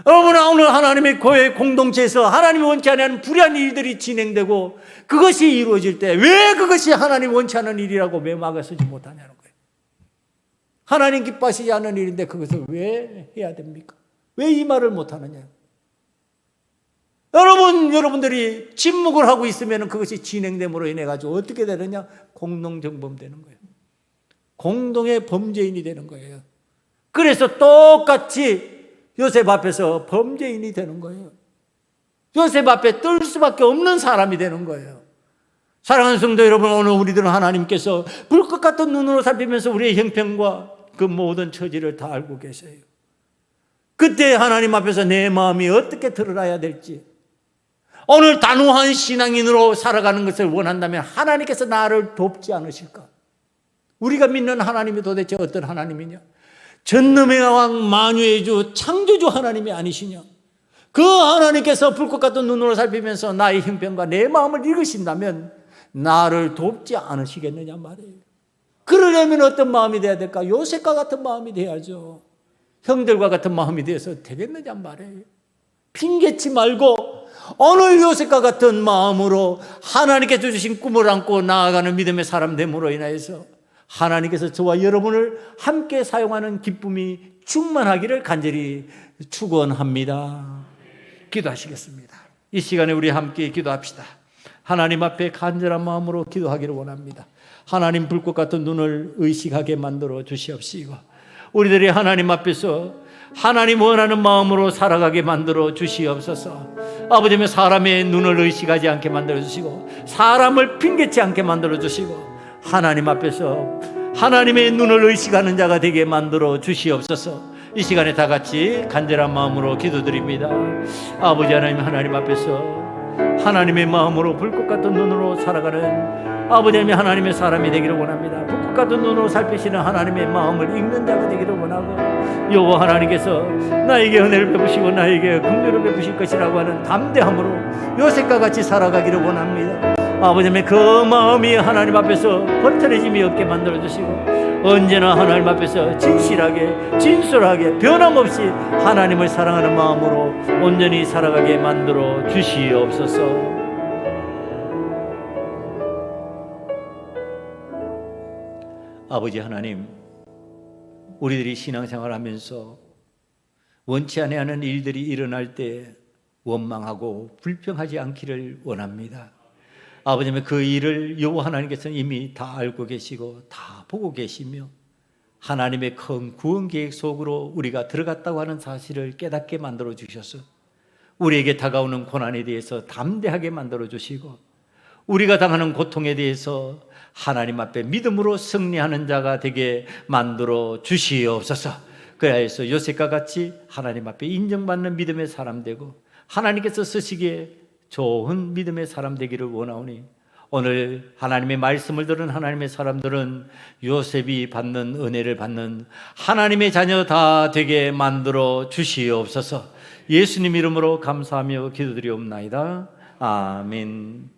여러분, 오늘 하나님의 교회 공동체에서 하나님이 원치 않는 불의한 일들이 진행되고 그것이 이루어질 때 왜 그것이 하나님 원치 않는 일이라고 왜 막아서지 못하냐는 거예요. 하나님 기뻐하시지 않는 일인데 그것을 왜 해야 됩니까? 왜 이 말을 못하느냐. 여러분들이 침묵을 하고 있으면 그것이 진행됨으로 인해 가지고 어떻게 되느냐? 공동정범되는 거예요. 공동의 범죄인이 되는 거예요. 그래서 똑같이 요셉 앞에서 범죄인이 되는 거예요. 요셉 앞에 떨 수밖에 없는 사람이 되는 거예요. 사랑하는 성도 여러분, 오늘 우리들은 하나님께서 불꽃 같은 눈으로 살피면서 우리의 형편과 그 모든 처지를 다 알고 계세요. 그때 하나님 앞에서 내 마음이 어떻게 드러나야 될지, 오늘 단호한 신앙인으로 살아가는 것을 원한다면 하나님께서 나를 돕지 않으실까? 우리가 믿는 하나님이 도대체 어떤 하나님이냐? 전능의 왕 만유의 주 창조주 하나님이 아니시냐? 그 하나님께서 불꽃 같은 눈으로 살피면서 나의 형편과 내 마음을 읽으신다면 나를 돕지 않으시겠느냐 말이에요. 그러려면 어떤 마음이 돼야 될까? 요셉과 같은 마음이 돼야죠. 형들과 같은 마음이 돼서 되겠느냐 말이에요. 핑계치 말고 오늘 요셉과 같은 마음으로 하나님께서 주신 꿈을 안고 나아가는 믿음의 사람 됨으로 인하여서 하나님께서 저와 여러분을 함께 사용하는 기쁨이 충만하기를 간절히 축원합니다. 기도하시겠습니다. 이 시간에 우리 함께 기도합시다. 하나님 앞에 간절한 마음으로 기도하기를 원합니다. 하나님, 불꽃 같은 눈을 의식하게 만들어 주시옵시고 우리들이 하나님 앞에서 하나님 원하는 마음으로 살아가게 만들어 주시옵소서. 아버지의 사람의 눈을 의식하지 않게 만들어 주시고 사람을 핑계치 않게 만들어 주시고 하나님 앞에서 하나님의 눈을 의식하는 자가 되게 만들어 주시옵소서. 이 시간에 다 같이 간절한 마음으로 기도드립니다. 아버지 하나님, 하나님 앞에서 하나님의 마음으로 불꽃 같은 눈으로 살아가는 아버지 하나님의 사람이 되기를 원합니다. 불꽃 같은 눈으로 살피시는 하나님의 마음을 읽는 자가 되기를 원하고, 여호와 하나님께서 나에게 은혜를 베푸시고 나에게 긍휼을 베푸실 것이라고 하는 담대함으로 요셉과 같이 살아가기를 원합니다. 아버지 그 마음이 하나님 앞에서 흐트러짐이 없게 만들어주시고, 언제나 하나님 앞에서 진실하게 진솔하게 변함없이 하나님을 사랑하는 마음으로 온전히 살아가게 만들어 주시옵소서. 아버지 하나님, 우리들이 신앙생활하면서 원치 아니하는 일들이 일어날 때 원망하고 불평하지 않기를 원합니다. 아버지, 그 일을 여호와 하나님께서는 이미 다 알고 계시고 다 보고 계시며 하나님의 큰 구원 계획 속으로 우리가 들어갔다고 하는 사실을 깨닫게 만들어 주셔서 우리에게 다가오는 고난에 대해서 담대하게 만들어 주시고, 우리가 당하는 고통에 대해서 하나님 앞에 믿음으로 승리하는 자가 되게 만들어 주시옵소서. 그래야 해서 요셉과 같이 하나님 앞에 인정받는 믿음의 사람 되고 하나님께서 쓰시기에 좋은 믿음의 사람 되기를 원하오니, 오늘 하나님의 말씀을 들은 하나님의 사람들은 요셉이 받는 은혜를 받는 하나님의 자녀 다 되게 만들어 주시옵소서. 예수님 이름으로 감사하며 기도드리옵나이다. 아멘.